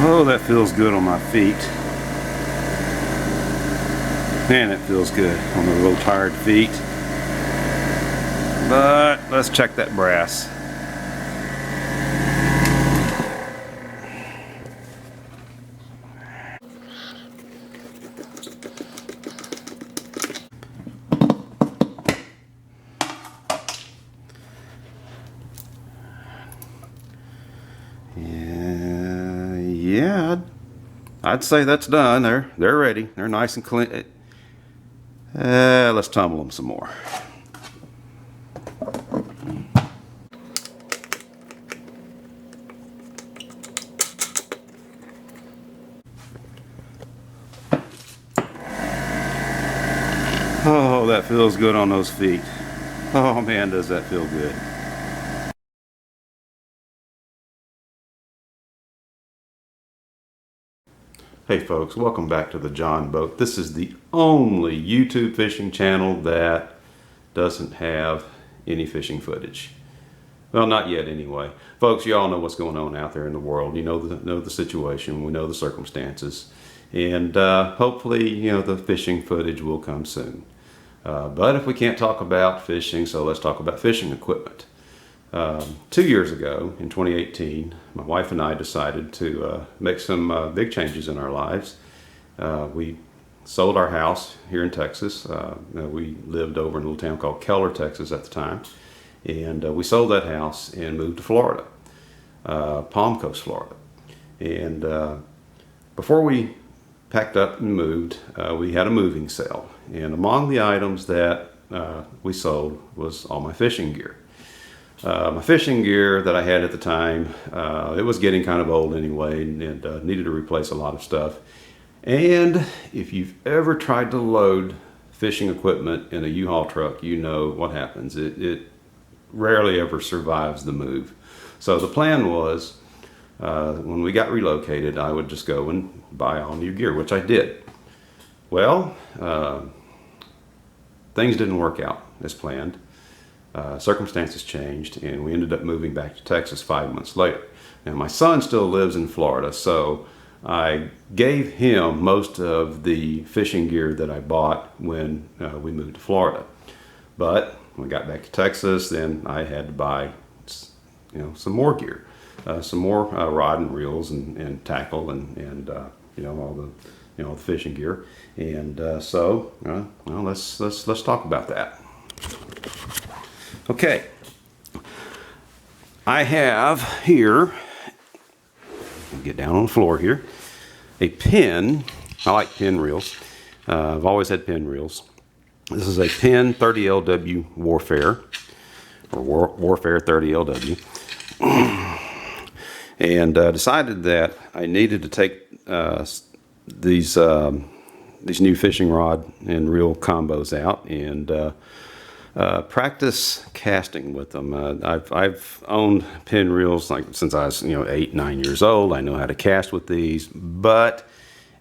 Oh, that feels good on my feet. Man, it feels good on the little tired feet. But let's check that brass. Yeah, I'd say that's done. They're ready. They're nice and clean. Let's tumble them some more. Oh, that feels good on those feet. Oh man, does that feel good. Hey folks, welcome back to the John Boat. This is the only YouTube fishing channel that doesn't have any fishing footage. Well, not yet anyway. Folks, you all know what's going on out there in the world. You know the situation, we know the circumstances. And hopefully, the fishing footage will come soon. But if we can't talk about fishing, so let's talk about fishing equipment. 2 years ago, in 2018, my wife and I decided to make some big changes in our lives. We sold our house here in Texas. We lived over in a little town called Keller, Texas at the time. And we sold that house and moved to Florida, Palm Coast, Florida. And before we packed up and moved, we had a moving sale. And among the items that we sold was all my fishing gear. My fishing gear that I had at the time, it was getting kind of old anyway and needed to replace a lot of stuff. And if you've ever tried to load fishing equipment in a U-Haul truck, you know what happens. It rarely ever survives the move. So the plan was, when we got relocated, I would just go and buy all new gear, which I did. Well, things didn't work out as planned. Circumstances changed, and we ended up moving back to Texas 5 months later. Now, my son still lives in Florida, so I gave him most of the fishing gear that I bought when we moved to Florida. But when we got back to Texas, then I had to buy, some more gear, some more rod and reels and tackle and all the fishing gear. And so let's talk about that. Okay, I have here, get down on the floor here, a Penn. I like Penn reels. I've always had Penn reels. This is a Penn 30LW Warfare, or Warfare 30LW. And decided that I needed to take these new fishing rod and reel combos out and practice casting with them. I've owned Penn reels since I was 8, 9 years old. I know how to cast with these, but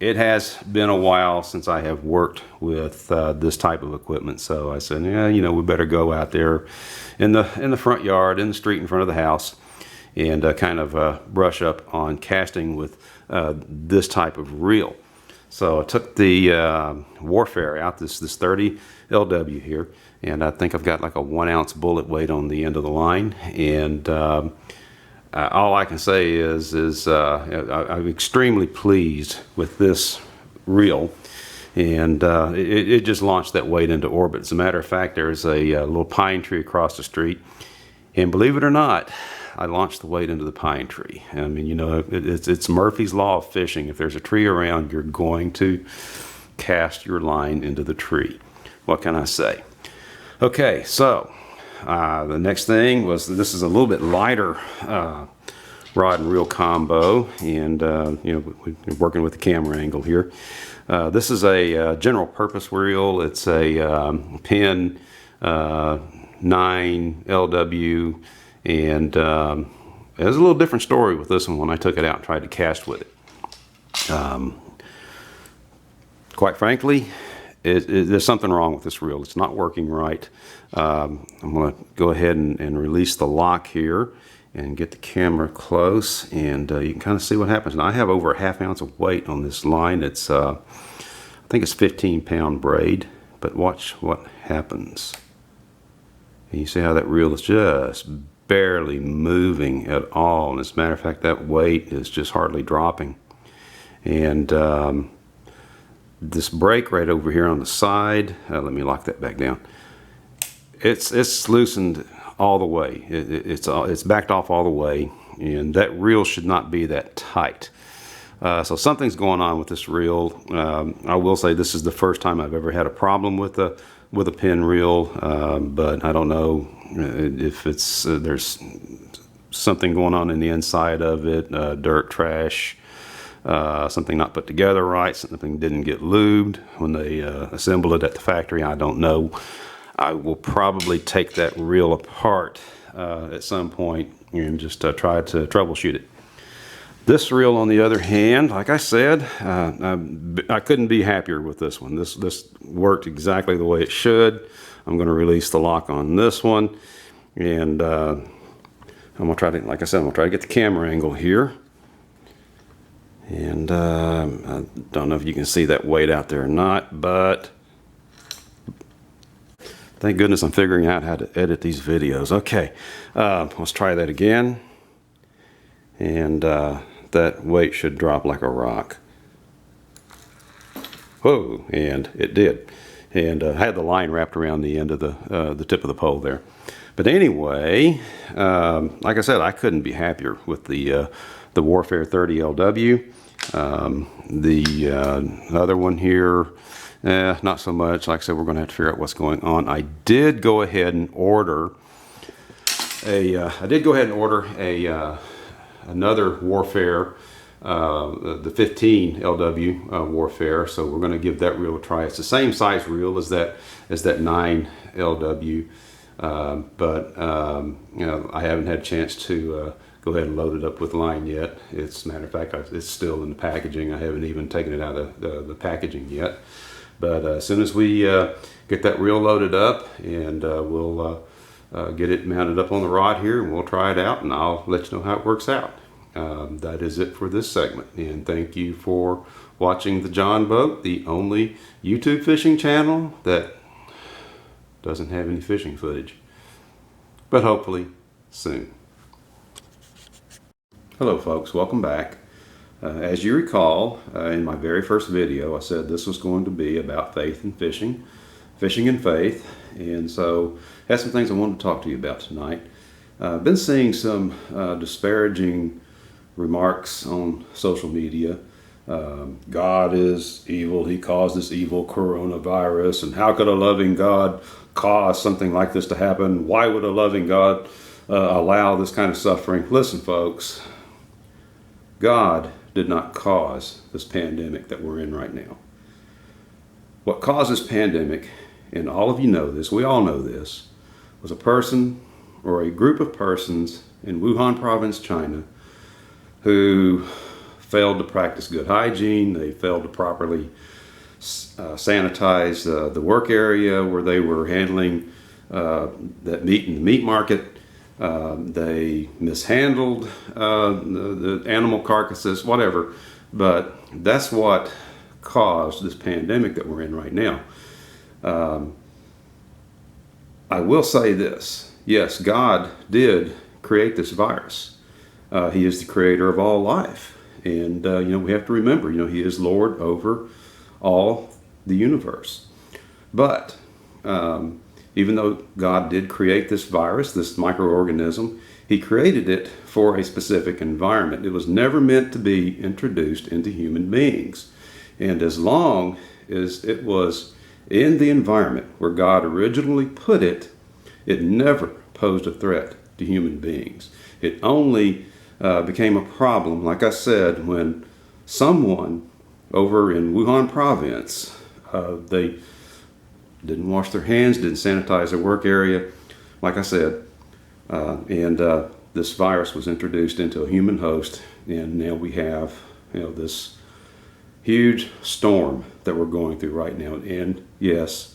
it has been a while since I have worked with this type of equipment. So I said, we better go out there in the front yard, in the street in front of the house, and kind of brush up on casting with this type of reel. So I took the Warfare out, this 30 LW here, and I think I've got like a 1 ounce bullet weight on the end of the line. And all I can say is I'm extremely pleased with this reel. And it just launched that weight into orbit. As a matter of fact, there's a little pine tree across the street. And believe it or not, I launched the weight into the pine tree. I mean, it's Murphy's Law of fishing. If there's a tree around, you're going to cast your line into the tree. What can I say? Okay, so the next thing was, this is a little bit lighter rod and reel combo, and we're working with the camera angle here. This is a general purpose reel. It's a Penn 9 LW. And there's a little different story with this one when I took it out and tried to cast with it. Quite frankly, there's something wrong with this reel. It's not working right. I'm going to go ahead and release the lock here. and get the camera close, and you can kind of see what happens. Now I have over a ½ ounce of weight on this line. It's I think it's 15-pound braid, but watch what happens. And you see how that reel is just barely moving at all. And as a matter of fact, that weight is just hardly dropping. And this brake right over here on the side, let me lock that back down. It's loosened all the way. It's backed off all the way, and that reel should not be that tight. So something's going on with this reel. I will say this is the first time I've ever had a problem with a Penn reel, but I don't know if it's there's something going on in the inside of it, dirt, trash, something not put together right, something didn't get lubed when they assembled it at the factory. I don't know. I will probably take that reel apart at some point and just try to troubleshoot it. This reel, on the other hand, like I said, I couldn't be happier with this one. This worked exactly the way it should. I'm going to release the lock on this one, and I'm going to try to, like I said, I'm going to try to get the camera angle here. And I don't know if you can see that weight out there or not, but thank goodness I'm figuring out how to edit these videos. Okay, let's try that again. And that weight should drop like a rock. Whoa, and it did. And I had the line wrapped around the end of the tip of the pole there. But anyway, like I said, I couldn't be happier with the Warfare 30 LW. The other one here, not so much. Like I said, we're going to have to figure out what's going on. I did go ahead and order another Warfare, the 15 LW Warfare. So we're going to give that reel a try. It's the same size reel as that 9 LW, but you know, I haven't had a chance to go ahead and load it up with line yet. As a matter of fact, it's still in the packaging. I haven't even taken it out of the packaging yet. But as soon as we get that reel loaded up, and we'll get it mounted up on the rod here, and we'll try it out, and I'll let you know how it works out. That is it for this segment, and thank you for watching the John Boat, the only YouTube fishing channel that doesn't have any fishing footage, but hopefully soon. Hello folks, welcome back. As you recall, in my very first video, I said this was going to be about faith and fishing and faith, and so I had some things I wanted to talk to you about tonight. I've been seeing some disparaging remarks on social media. God is evil, he caused this evil coronavirus, and how could a loving God cause something like this to happen? Why would a loving God allow this kind of suffering? Listen folks, God did not cause this pandemic that we're in right now. What caused this pandemic, and all of you know this, we all know this, was a person or a group of persons in Wuhan province, China, who failed to practice good hygiene. They failed to properly sanitize the work area where they were handling that meat in the meat market. They mishandled the animal carcasses, whatever. But that's what caused this pandemic that we're in right now. I will say this. Yes, God did create this virus. He is the creator of all life. And, you know, we have to remember, you know, he is Lord over all the universe. But even though God did create this virus, this microorganism, he created it for a specific environment. It was never meant to be introduced into human beings. And as long as it was in the environment where God originally put it, it never posed a threat to human beings. It only became a problem, like I said, when someone over in Wuhan province, they didn't wash their hands, didn't sanitize their work area, like I said, and this virus was introduced into a human host, and now we have, you know, this huge storm that we're going through right now. And yes,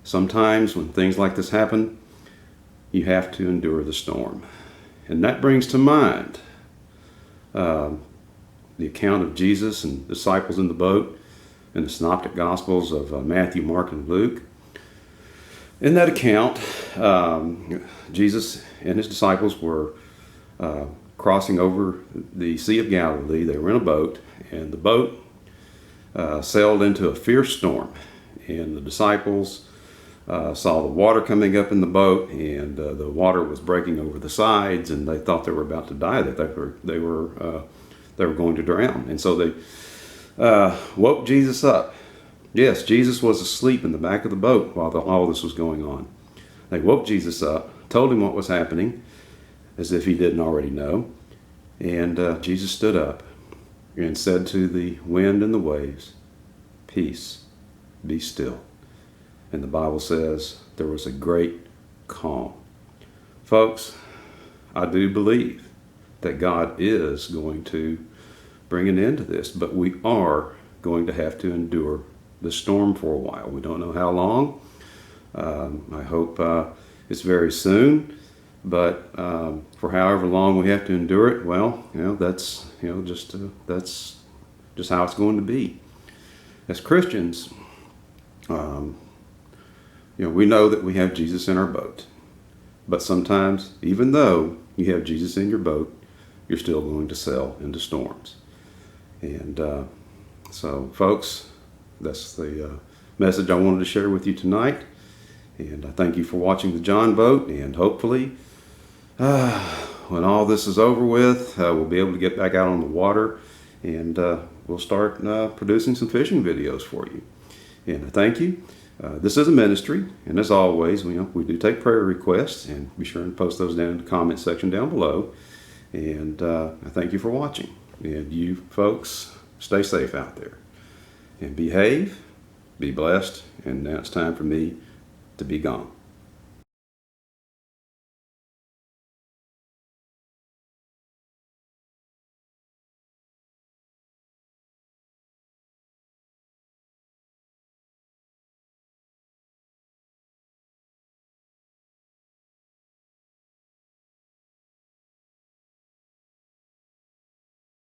sometimes when things like this happen, you have to endure the storm. And that brings to mind the account of Jesus and disciples in the boat in the Synoptic Gospels of Matthew, Mark, and Luke. In that account, Jesus and his disciples were crossing over the Sea of Galilee. They were in a boat, and the boat sailed into a fierce storm. And the disciples saw the water coming up in the boat, and the water was breaking over the sides, and they thought they were about to die, that they were going to drown. And so they woke Jesus up. Yes, Jesus was asleep in the back of the boat while all this was going on. They woke Jesus up, told him what was happening, as if he didn't already know. And Jesus stood up and said to the wind and the waves, "Peace, be still." And the Bible says there was a great calm. Folks, I do believe that God is going to bring an end to this, but we are going to have to endure the storm for a while. We don't know how long. I hope it's very soon, but for however long we have to endure it, well, that's just how it's going to be. As Christians, we know that we have Jesus in our boat, but sometimes, even though you have Jesus in your boat, you're still going to sail into storms. And so, folks, that's the message I wanted to share with you tonight. And I thank you for watching the John Boat. And hopefully, when all this is over with, we'll be able to get back out on the water, and we'll start producing some fishing videos for you. And I thank you. This is a ministry, and as always, we do take prayer requests, and be sure and post those down in the comment section down below. And I thank you for watching. And you folks, stay safe out there and behave, be blessed. And now it's time for me to be gone.